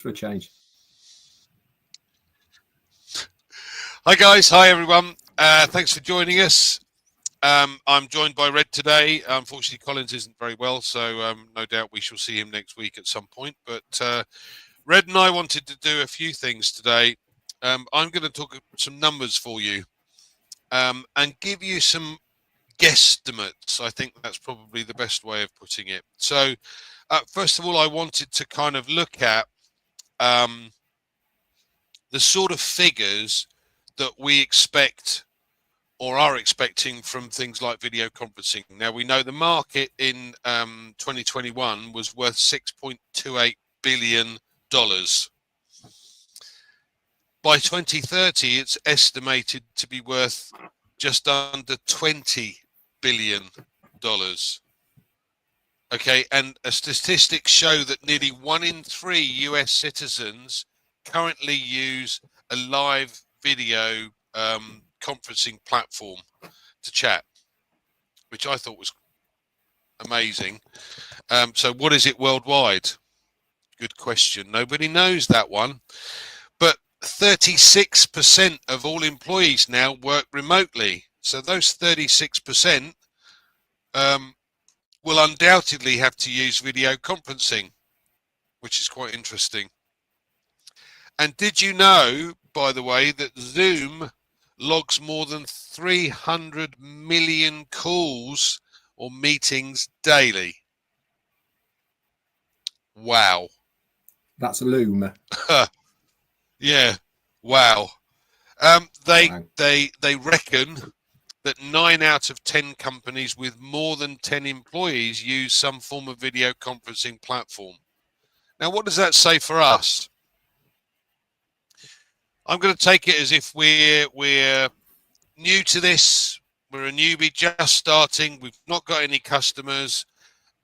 for a change. Hi guys, hi everyone. Thanks for joining us. I'm joined by Red today. Unfortunately, Collins isn't very well, so no doubt we shall see him next week at some point. But Red and I wanted to do a few things today. I'm going to talk some numbers for you and give you some guesstimates. I think that's probably the best way of putting it. So first of all, I wanted to kind of look at the sort of figures that we expect or are expecting from things like video conferencing. Now, we know the market in 2021 was worth $6.28 billion. By 2030, it's estimated to be worth just under $20 billion. Okay, and statistics show that nearly 1 in 3 US citizens currently use a live video conferencing platform to chat, which I thought was amazing. So what is it worldwide? Good question. Nobody knows that one. But 36% of all employees now work remotely. So those 36% will undoubtedly have to use video conferencing, which is quite interesting. And did you know, by the way, that Zoom logs more than 300 million calls or meetings daily? Wow. That's a loom. Yeah. Wow. Wow. They reckon that 9 out of 10 companies with more than 10 employees use some form of video conferencing platform. Now, what does that say for us? I'm going to take it as if we're new to this. We're a newbie just starting. We've not got any customers,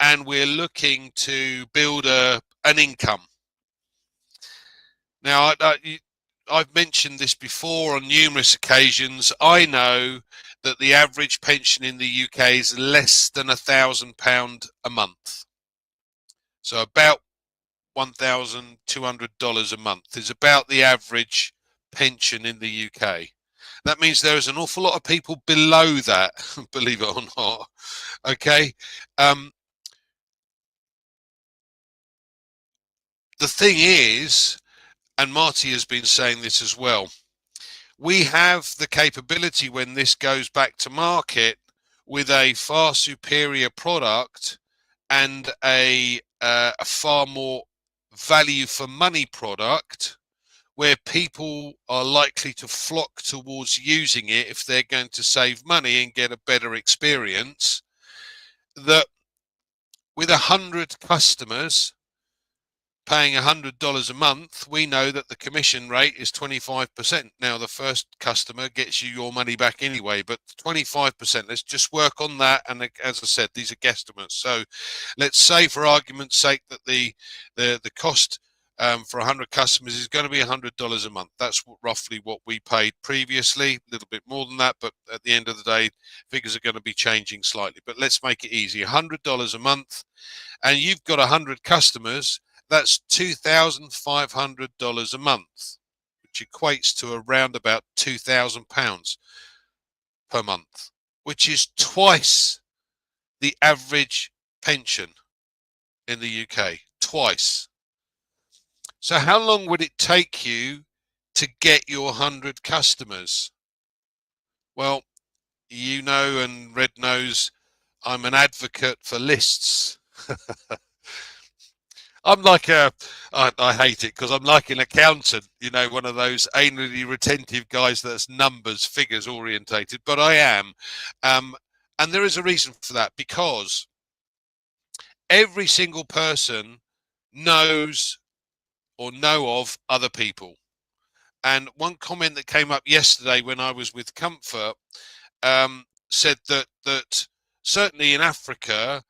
and we're looking to build an income. Now, I've mentioned this before on numerous occasions. I know that the average pension in the UK is less than £1,000 a month. So about $1,200 a month is about the average pension in the UK. That means there is an awful lot of people below that, believe it or not. Okay. The thing is, and Marty has been saying this as well, we have the capability when this goes back to market with a far superior product and a far more value for money product, where people are likely to flock towards using it if they're going to save money and get a better experience, that with 100 customers paying $100 a month, we know that the commission rate is 25%. Now, the first customer gets you your money back anyway, but 25%, let's just work on that. And as I said, these are guesstimates. So let's say, for argument's sake, that the cost for 100 customers is going to be $100 a month. That's roughly what we paid previously, a little bit more than that, but at the end of the day, figures are going to be changing slightly. But let's make it easy, $100 a month, and you've got 100 customers. That's $2,500 a month, which equates to around about £2,000 per month, which is twice the average pension in the UK. Twice. So how long would it take you to get your 100 customers? Well, you know, and Red knows, I'm an advocate for lists. I'm like I hate it because I'm like an accountant, you know, one of those anally retentive guys that's numbers, figures orientated, but I am. And there is a reason for that, because every single person knows or know of other people. And one comment that came up yesterday when I was with Comfort said that certainly in Africa,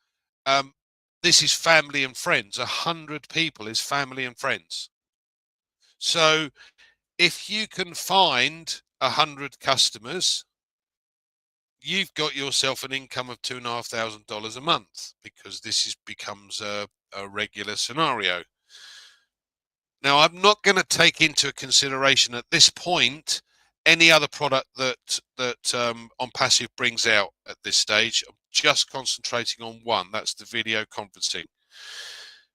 this is family and friends. 100 people is family and friends. So if you can find 100 customers, you've got yourself an income of $2,500 a month, because this becomes a regular scenario. Now, I'm not going to take into consideration at this point any other product that OnPassive brings out at this stage. I'm just concentrating on one. That's the video conferencing.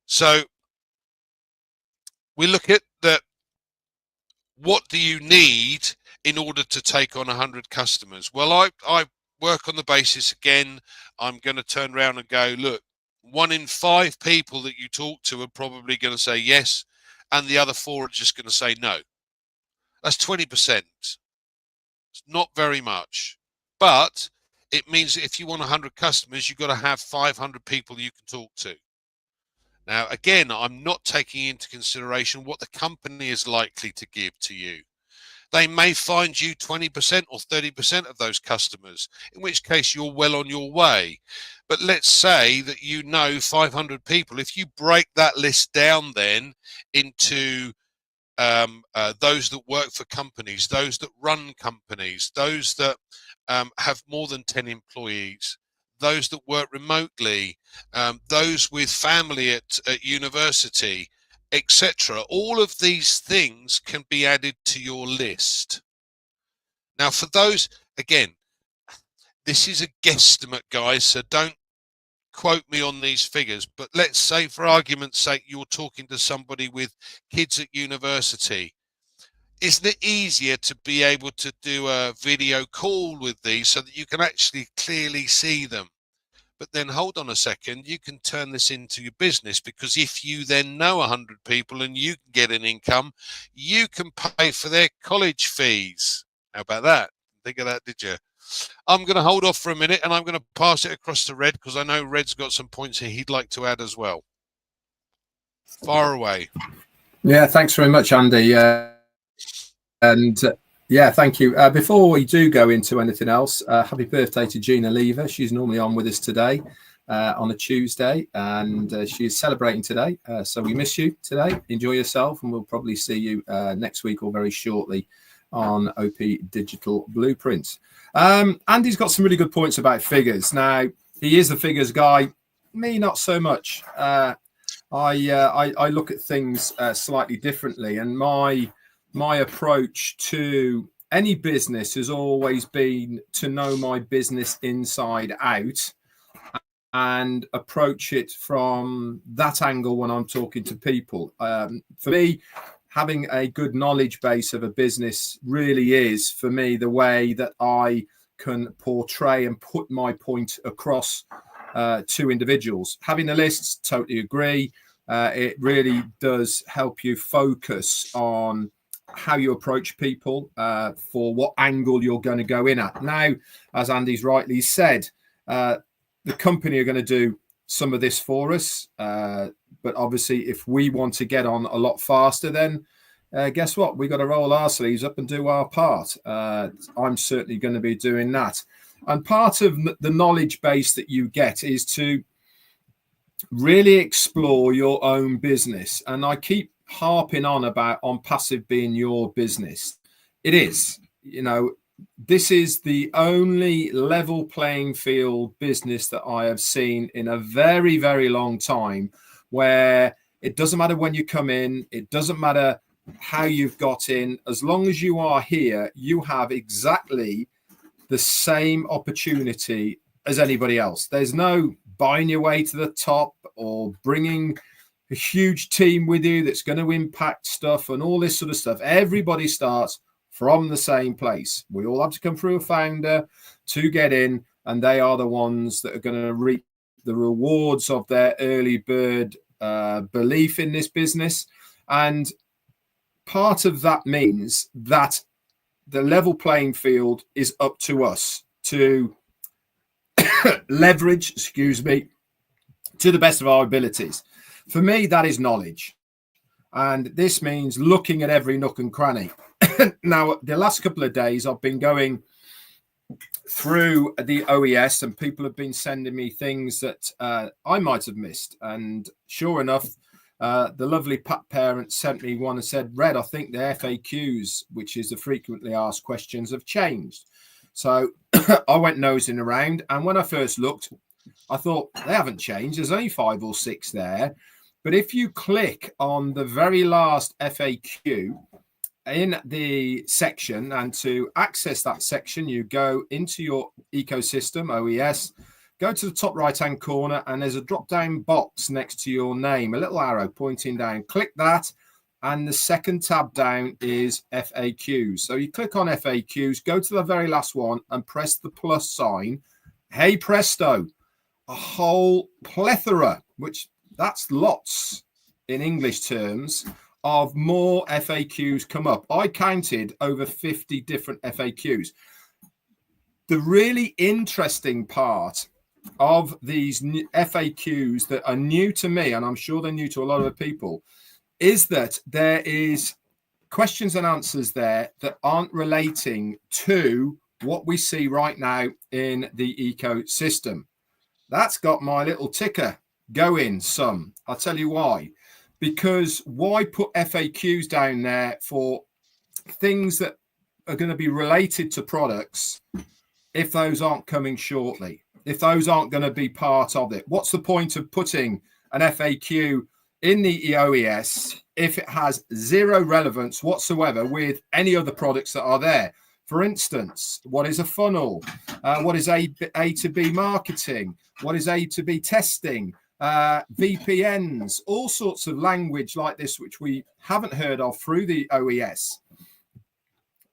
So we look at that. What do you need in order to take on 100 customers? Well, I work on the basis, again, I'm going to turn around and go, look, 1 in 5 people that you talk to are probably going to say yes, and the other 4 are just going to say no. That's 20%. It's not very much. But it means that if you want 100 customers, you've got to have 500 people you can talk to. Now, again, I'm not taking into consideration what the company is likely to give to you. They may find you 20% or 30% of those customers, in which case you're well on your way. But let's say that you know 500 people. If you break that list down then into those that work for companies, those that run companies, those that have more than 10 employees, those that work remotely, those with family at university, etc. All of these things can be added to your list. Now, for those, again, this is a guesstimate, guys, so don't quote me on these figures, but let's say, for argument's sake, you're talking to somebody with kids at university. Isn't it easier to be able to do a video call with these so that you can actually clearly see them? But then hold on a second, you can turn this into your business, because if you then know 100 people and you can get an income, you can pay for their college fees. How about that? Think of that, did you? I'm going to hold off for a minute and I'm going to pass it across to Red, because I know Red's got some points here he'd like to add as well. Far away. Yeah, thanks very much, Andy. Yeah, thank you. Before we do go into anything else, happy birthday to Gina Lever. She's normally on with us today on a Tuesday, and she's celebrating today. So we miss you today. Enjoy yourself, and we'll probably see you next week or very shortly on OP Digital Blueprints. Andy's got some really good points about figures. Now, he is the figures guy. Me, not so much. I look at things slightly differently, and my approach to any business has always been to know my business inside out and approach it from that angle when I'm talking to people. For me, having a good knowledge base of a business really is, for me, the way that I can portray and put my point across to individuals. Having the lists, totally agree. It really does help you focus on how you approach people for what angle you're going to go in at. Now, as Andy's rightly said, the company are going to do some of this for us. But obviously, if we want to get on a lot faster, then guess what? We got to roll our sleeves up and do our part. I'm certainly going to be doing that. And part of the knowledge base that you get is to really explore your own business. And I keep harping on about OnPassive being your business. It is. You know, this is the only level playing field business that I have seen in a very, very long time, where it doesn't matter when you come in, it doesn't matter how you've got in, as long as you are here, you have exactly the same opportunity as anybody else. There's no buying your way to the top or bringing a huge team with you that's going to impact stuff and all this sort of stuff. Everybody starts from the same place. We all have to come through a founder to get in, and they are the ones that are going to reap the rewards of their early bird belief in this business. And part of that means that the level playing field is up to us to leverage, to the best of our abilities. For me, that is knowledge. And this means looking at every nook and cranny. Now, the last couple of days, I've been going through the OES, and people have been sending me things that I might have missed. And sure enough, the lovely Pat parent sent me one and said, Red, I think the FAQs, which is the frequently asked questions, have changed. So I went nosing around, and when I first looked, I thought they haven't changed. There's only 5 or 6 there. But if you click on the very last FAQ in the section, and to access that section, you go into your ecosystem, OES, go to the top right-hand corner, and there's a drop-down box next to your name, a little arrow pointing down. Click that, and the second tab down is FAQs. So you click on FAQs, go to the very last one, and press the plus sign. Hey, presto, a whole plethora, which that's lots in English terms, of more FAQs come up. I counted over 50 different FAQs. The really interesting part of these FAQs that are new to me, and I'm sure they're new to a lot of people, is that there is questions and answers there that aren't relating to what we see right now in the ecosystem. That's got my little ticker going some. I'll tell you why. Because why put FAQs down there for things that are going to be related to products if those aren't coming shortly, if those aren't going to be part of it? What's the point of putting an FAQ in the OES if it has zero relevance whatsoever with any other products that are there? For instance, what is a funnel? What is A to B marketing? What is A to B testing? VPNs, all sorts of language like this, which we haven't heard of through the OES.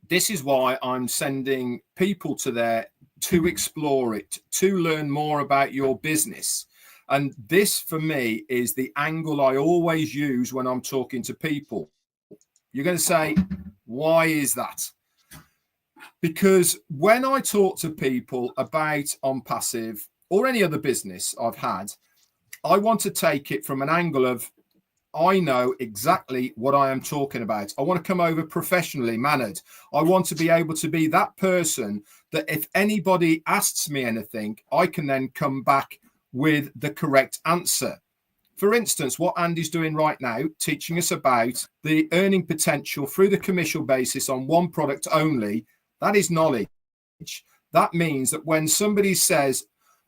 This is why I'm sending people to there to explore it, to learn more about your business. And this, for me, is the angle I always use when I'm talking to people. You're going to say, why is that? Because when I talk to people about ONPASSIVE or any other business I've had, I want to take it from an angle of, I know exactly what I am talking about. I want to come over professionally mannered. I want to be able to be that person that if anybody asks me anything, I can then come back with the correct answer. For instance, what Andy's doing right now, teaching us about the earning potential through the commercial basis on one product only, that is knowledge. That means that when somebody says,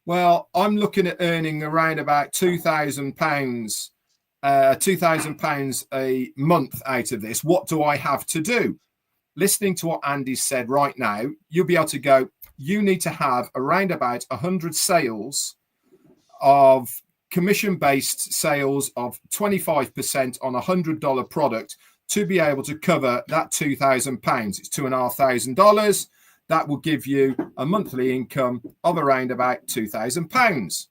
well, I'm looking at earning around about £2,000, £2,000 a month out of this, what do I have to do? Listening to what Andy said right now, you'll be able to go, you need to have around about 100 sales of commission-based sales of 25% on a $100 product to be able to cover that £2,000. It's $2,500. That will give you a monthly income of around about £2,000.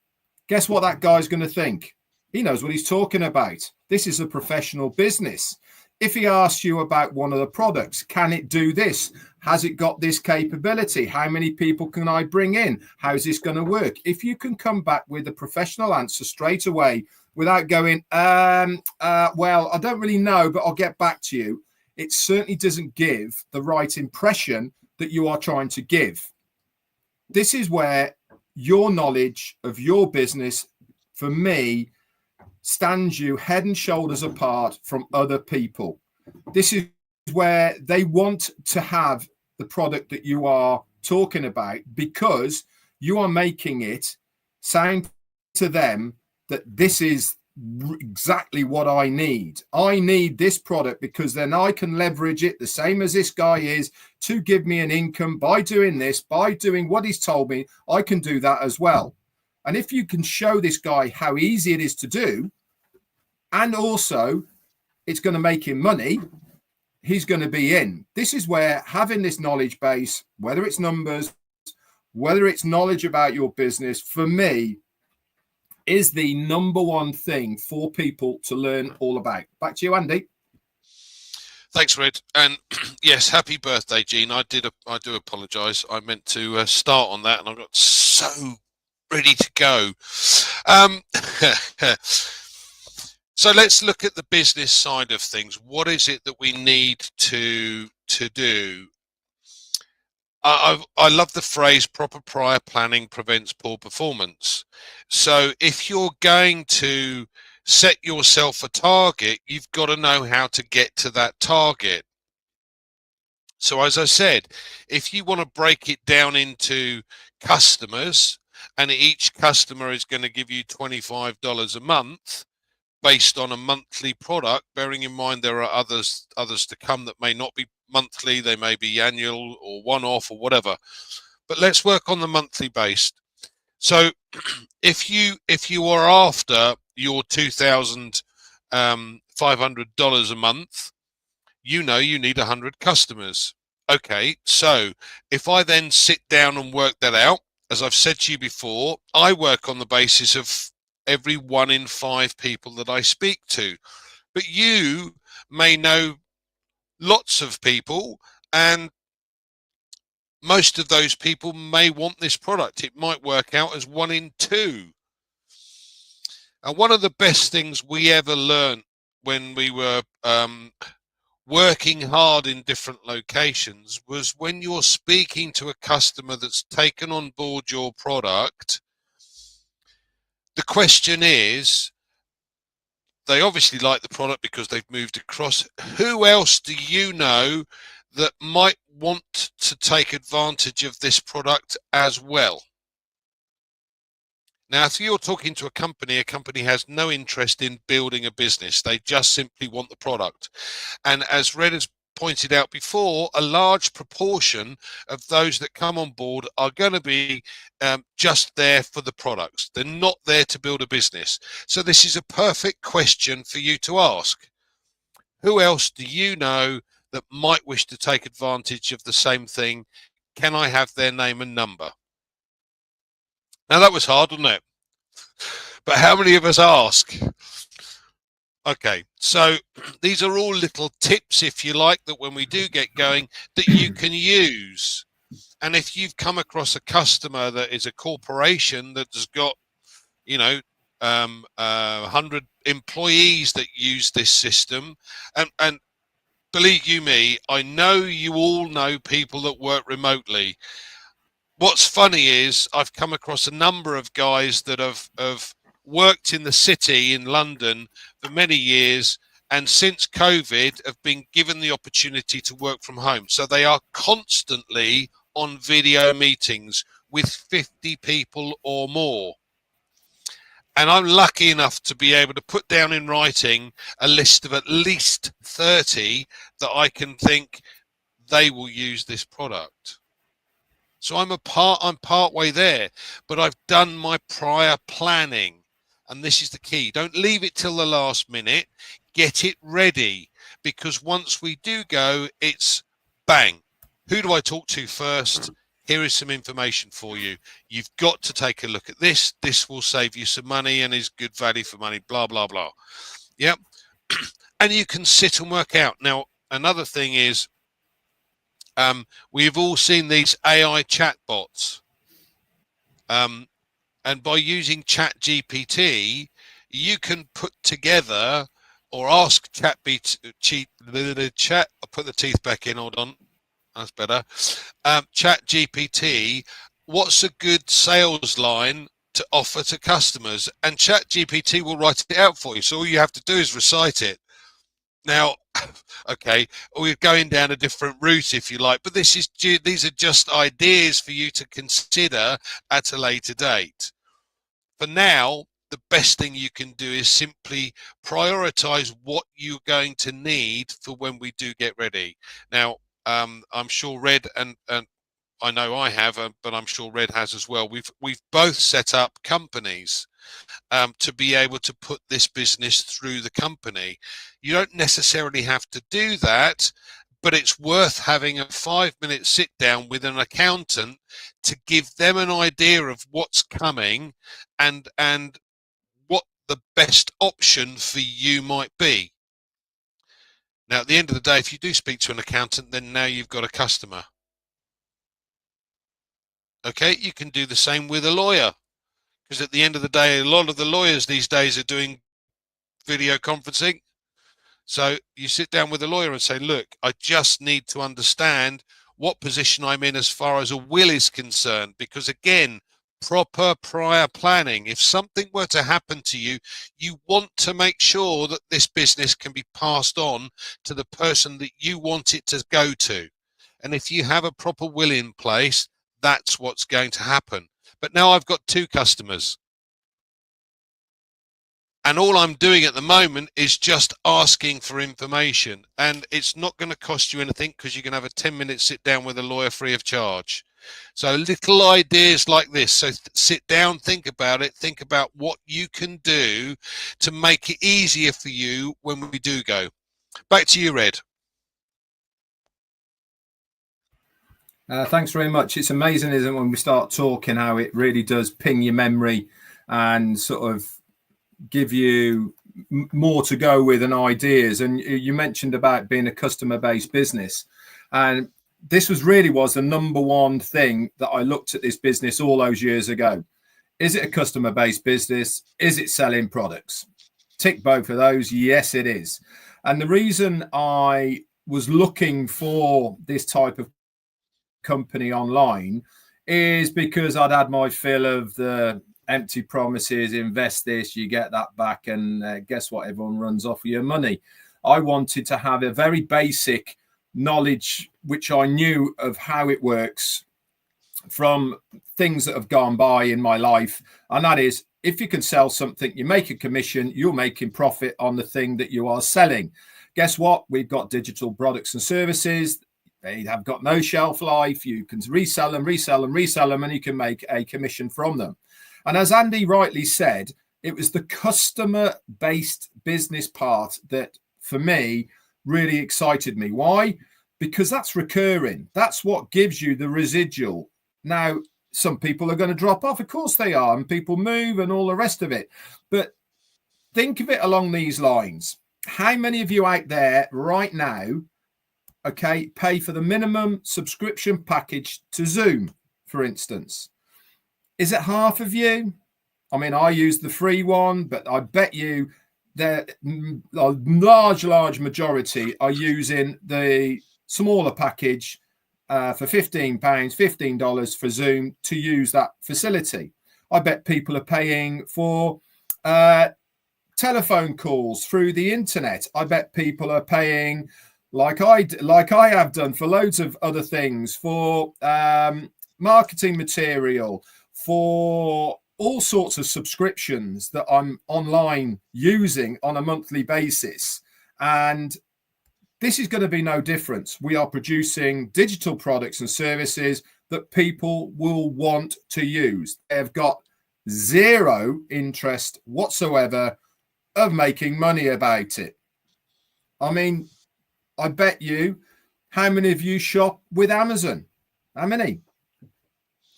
Guess what that guy's going to think? He knows what he's talking about. This is a professional business. If he asks you about one of the products, can it do this? Has it got this capability? How many people can I bring in? How is this going to work? If you can come back with a professional answer straight away without going, well, I don't really know, but I'll get back to you, it certainly doesn't give the right impression that you are trying to give. This is where your knowledge of your business, for me, stands you head and shoulders apart from other people. This is where they want to have the product that you are talking about because you are making it sound to them that this is exactly what I need. I need this product because then I can leverage it the same as this guy is to give me an income by doing this, by doing what he's told me. I can do that as well. And if you can show this guy how easy it is to do, and also it's going to make him money, he's going to be in. This is where having this knowledge base, whether it's numbers, whether it's knowledge about your business, for me, is the number one thing for people to learn all about. Back to you, Andy. Thanks, Red. And yes, happy birthday, Gene. I do apologise. I meant to start on that, and I got so ready to go. So let's look at the business side of things. What is it that we need to do? I love the phrase proper prior planning prevents poor performance. So if you're going to set yourself a target, you've got to know how to get to that target. So as I said, if you want to break it down into customers and each customer is going to give you $25 a month, based on a monthly product, bearing in mind there are others to come that may not be monthly, they may be annual or one-off or whatever. But let's work on the monthly based. So if you are after your $2,500 a month, you know you need 100 customers. Okay, so if I then sit down and work that out, as I've said to you before, I work on the basis of every 1 in 5 people that I speak to. But you may know lots of people, and most of those people may want this product. It might work out as 1 in 2. And one of the best things we ever learned when we were working hard in different locations was when you're speaking to a customer that's taken on board your product, the question is, they obviously like the product because they've moved across. Who else do you know that might want to take advantage of this product as well? Now, if you're talking to a company has no interest in building a business. They just simply want the product. And as Red has pointed out before, a large proportion of those that come on board are going to be just there for the products. They're not there to build a business. So this is a perfect question for you to ask. Who else do you know that might wish to take advantage of the same thing? Can I have their name and number? Now, that was hard, wasn't it? But how many of us ask? Okay, so these are all little tips, if you like, that when we do get going, that you can use. And if you've come across a customer that is a corporation that's got, 100 employees that use this system, and believe you me, I know you all know people that work remotely. What's funny is I've come across a number of guys that have worked in the city in London for many years, and since COVID have been given the opportunity to work from home. So they are constantly on video meetings with 50 people or more. And I'm lucky enough to be able to put down in writing a list of at least 30 that I can think they will use this product. So I'm part way there, but I've done my prior planning. And this is the key. Don't leave it till the last minute. Get it ready, because once we do go, it's bang. Who do I talk to first? Here is some information for you. You've got to take a look at this. This will save you some money and is good value for money, blah, blah, blah. Yep. And you can sit and work out. Now, another thing is, we've all seen these AI chatbots. And by using ChatGPT, you can put together or ask I'll put the teeth back in, hold on. That's better. ChatGPT, what's a good sales line to offer to customers? And ChatGPT will write it out for you. So all you have to do is recite it. Now, okay, we're going down a different route, if you like, but these are just ideas for you to consider at a later date. For now, the best thing you can do is simply prioritize what you're going to need for when we do get ready. Now, I'm sure Red and I know I have, but I'm sure Red has as well. We've both set up companies to be able to put this business through the company. You don't necessarily have to do that, but it's worth having a 5-minute sit down with an accountant to give them an idea of what's coming and what the best option for you might be. Now, at the end of the day, if you do speak to an accountant, then now you've got a customer. Okay, you can do the same with a lawyer, because at the end of the day, a lot of the lawyers these days are doing video conferencing. So you sit down with a lawyer and say, look, I just need to understand what position I'm in as far as a will is concerned, because again, proper prior planning. If something were to happen to you, you want to make sure that this business can be passed on to the person that you want it to go to. And if you have a proper will in place, that's what's going to happen. But now I've got 2 customers. And all I'm doing at the moment is just asking for information. And it's not going to cost you anything because you can have a 10-minute sit down with a lawyer free of charge. So little ideas like this. So sit down, think about it, think about what you can do to make it easier for you when we do go. Back to you, Red. Thanks very much. It's amazing, isn't it, when we start talking, how it really does ping your memory and sort of give you more to go with and ideas. And you mentioned about being a customer-based business, and this was the number one thing that I looked at this business all those years ago. Is it a customer-based business? Is it selling products? Tick both of those. Yes, it is. And the reason I was looking for this type of company online is because I'd had my fill of the empty promises, invest this, you get that back, and guess what? Everyone runs off with your money. I wanted to have a very basic knowledge, which I knew of how it works from things that have gone by in my life. And that is, if you can sell something, you make a commission, you're making profit on the thing that you are selling. Guess what? We've got digital products and services. They have got no shelf life. You can resell them, and you can make a commission from them. And as Andy rightly said, it was the customer-based business part that, for me, really excited me. Why? Because that's recurring. That's what gives you the residual. Now, some people are going to drop off. Of course they are. And people move and all the rest of it. But think of it along these lines. How many of you out there right now, okay, pay for the minimum subscription package to Zoom, for instance? Is it half of you? I mean, I use the free one, but I bet you that a large majority are using the smaller package for £15, $15 for Zoom to use that facility. I bet people are paying for telephone calls through the internet. I bet people are paying, like I have done, for loads of other things, for marketing material, for all sorts of subscriptions that I'm online using on a monthly basis. And this is going to be no different. We are producing digital products and services that people will want to use. They've got zero interest whatsoever of making money about it. I mean, I bet you, how many of you shop with Amazon? How many?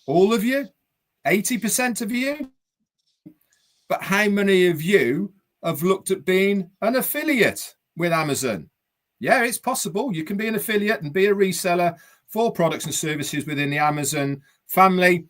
All of you? 80% of you? But how many of you have looked at being an affiliate with Amazon? Yeah, it's possible. You can be an affiliate and be a reseller for products and services within the Amazon family,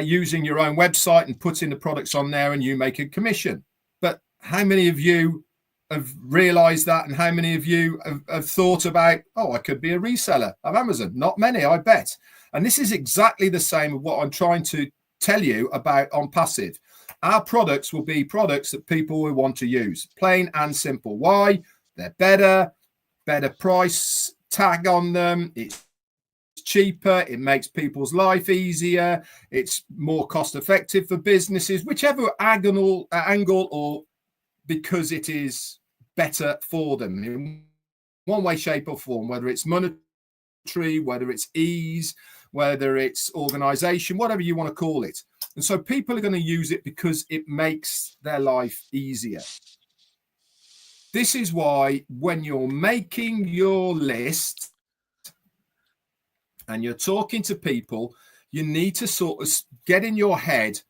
using your own website and putting the products on there, and you make a commission. But how many of you have realized that, and how many of you have thought about, oh, I could be a reseller of Amazon? Not many, I bet. And this is exactly the same of what I'm trying to tell you about ONPASSIVE. Our products will be products that people will want to use, plain and simple. Why? They're better price tag on them. It's cheaper. It makes people's life easier. It's more cost effective for businesses, whichever angle, or because it is better for them in one way, shape or form, whether it's monetary, whether it's ease, whether it's organization, whatever you want to call it. And so people are going to use it because it makes their life easier. This is why when you're making your list and you're talking to people, you need to sort of get in your head,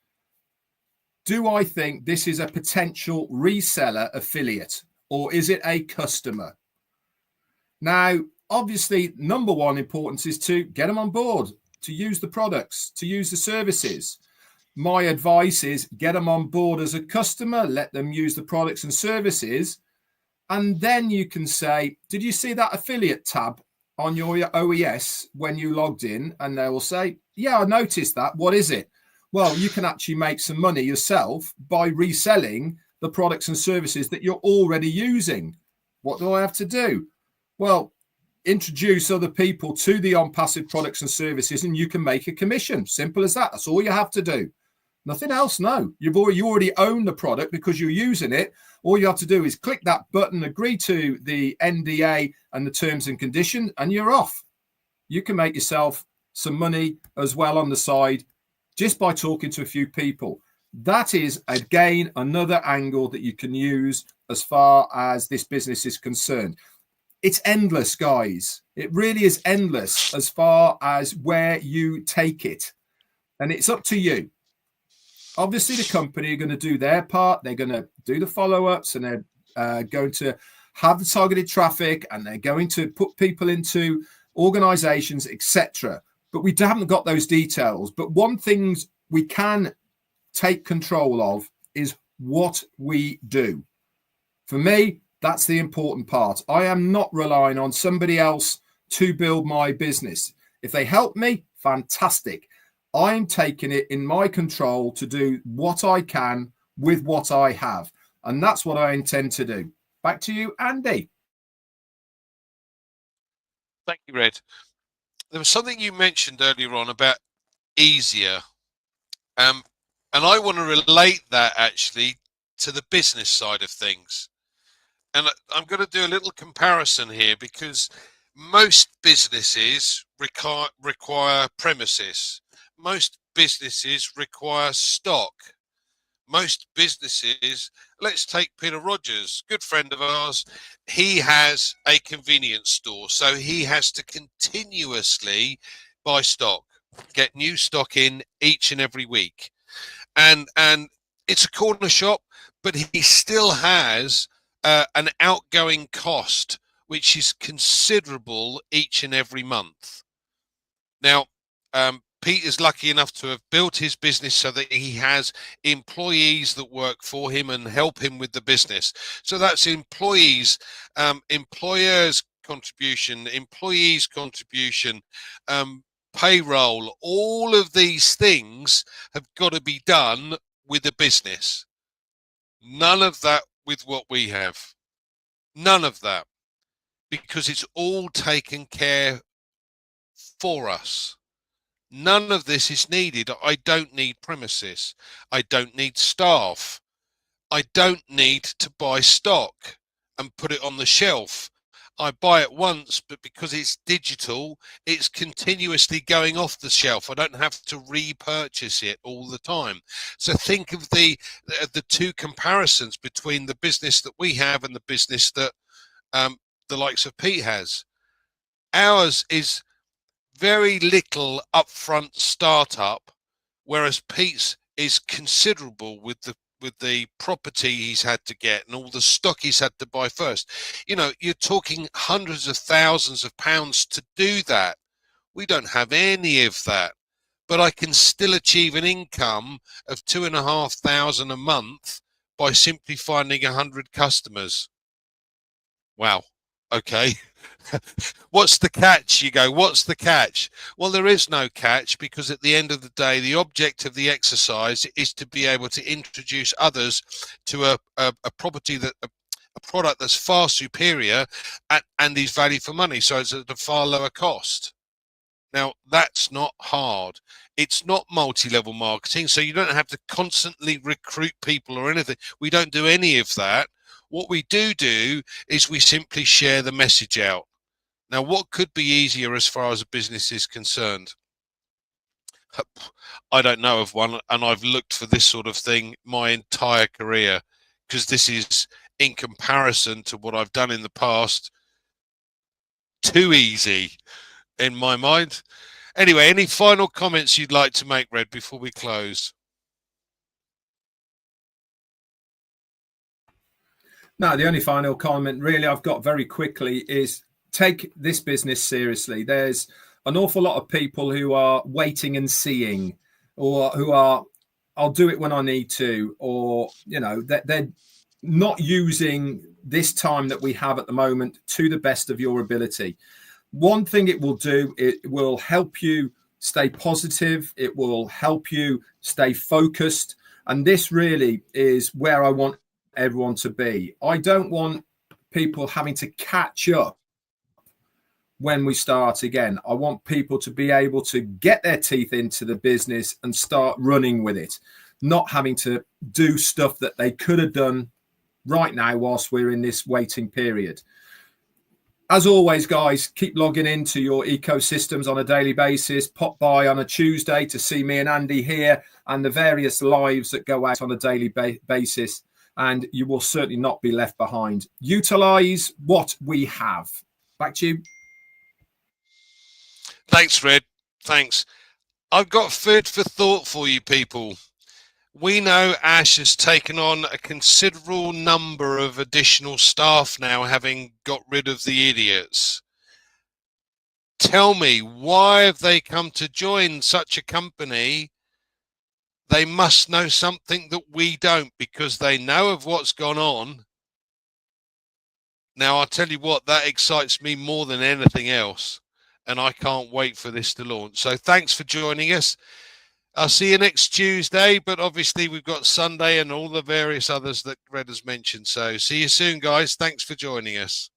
do I think this is a potential reseller affiliate, or is it a customer? Now, obviously, number one importance is to get them on board, to use the products, to use the services. My advice is get them on board as a customer, let them use the products and services, and then you can say, did you see that affiliate tab on your OES when you logged in? And they will say, yeah, I noticed that. What is it? Well, you can actually make some money yourself by reselling the products and services that you're already using. What do I have to do? Well, introduce other people to the ONPASSIVE products and services, and you can make a commission. Simple as that. That's all you have to do. Nothing else. No, you already own the product because you're using it. All you have to do is click that button, agree to the NDA and the terms and conditions, and you're off. You can make yourself some money as well on the side just by talking to a few people. That is, again, another angle that you can use as far as this business is concerned. It's endless, guys. It really is endless as far as where you take it. And it's up to you. Obviously, the company are going to do their part. They're going to do the follow-ups, and they're going to have the targeted traffic, and they're going to put people into organizations, etc. But we haven't got those details. But one thing we can take control of is what we do. For me, that's the important part. I am not relying on somebody else to build my business. If they help me, fantastic. I'm taking it in my control to do what I can with what I have. And that's what I intend to do. Back to you, Andy. Thank you, Red. There was something you mentioned earlier on about easier. And I want to relate that actually to the business side of things. And I'm going to do a little comparison here, because most businesses require premises. Most businesses require stock. Most businesses, let's take Peter Rogers, good friend of ours. He has a convenience store, so he has to continuously buy stock, get new stock in each and every week. And it's a corner shop, but he still has an outgoing cost, which is considerable each and every month. Now, Pete is lucky enough to have built his business so that he has employees that work for him and help him with the business. So that's employees, employers' contribution, employees' contribution, payroll. All of these things have got to be done with a business. None of that with what we have. None of that. Because it's all taken care for us. None of this is needed. I don't need premises. I don't need staff. I don't need to buy stock and put it on the shelf. I buy it once, but because it's digital, it's continuously going off the shelf. I don't have to repurchase it all the time. So think of the two comparisons between the business that we have and the business that the likes of Pete has. Ours is very little upfront startup, whereas Pete's is considerable with the property he's had to get and all the stock he's had to buy first. You know, you're talking hundreds of thousands of pounds to do that. We don't have any of that, but I can still achieve an income of 2,500 a month by simply finding 100 customers. Wow. Okay. What's the catch? You go, what's the catch? Well, there is no catch, because at the end of the day, the object of the exercise is to be able to introduce others to a property that a product that's far superior and is value for money. So it's at a far lower cost. Now, that's not hard. It's not multi-level marketing, so you don't have to constantly recruit people or anything. We don't do any of that. What we do is we simply share the message out. Now, what could be easier as far as a business is concerned? I don't know of one, and I've looked for this sort of thing my entire career, because this is, in comparison to what I've done in the past, too easy in my mind. Anyway, any final comments you'd like to make, Red, before we close? No, the only final comment really I've got very quickly is take this business seriously. There's an awful lot of people who are waiting and seeing, or who are, I'll do it when I need to, or, you know, they're not using this time that we have at the moment to the best of your ability. One thing it will do, it will help you stay positive. It will help you stay focused. And this really is where I want everyone to be. I don't want people having to catch up when we start again. I want people to be able to get their teeth into the business and start running with it. not having to do stuff that they could have done right now whilst we're in this waiting period. As always, guys, keep logging into your ecosystems on a daily basis. Pop by on a Tuesday to see me and Andy here and the various lives that go out on a daily basis. And you will certainly not be left behind. Utilize what we have. Back to you. Thanks, Red. Thanks. I've got food for thought for you people. We know Ash has taken on a considerable number of additional staff now, having got rid of the idiots. Tell me, why have they come to join such a company? They must know something that we don't, because they know of what's gone on. Now, I'll tell you what, that excites me more than anything else, and I can't wait for this to launch. So thanks for joining us. I'll see you next Tuesday, but obviously we've got Sunday and all the various others that Red has mentioned. So see you soon, guys. Thanks for joining us.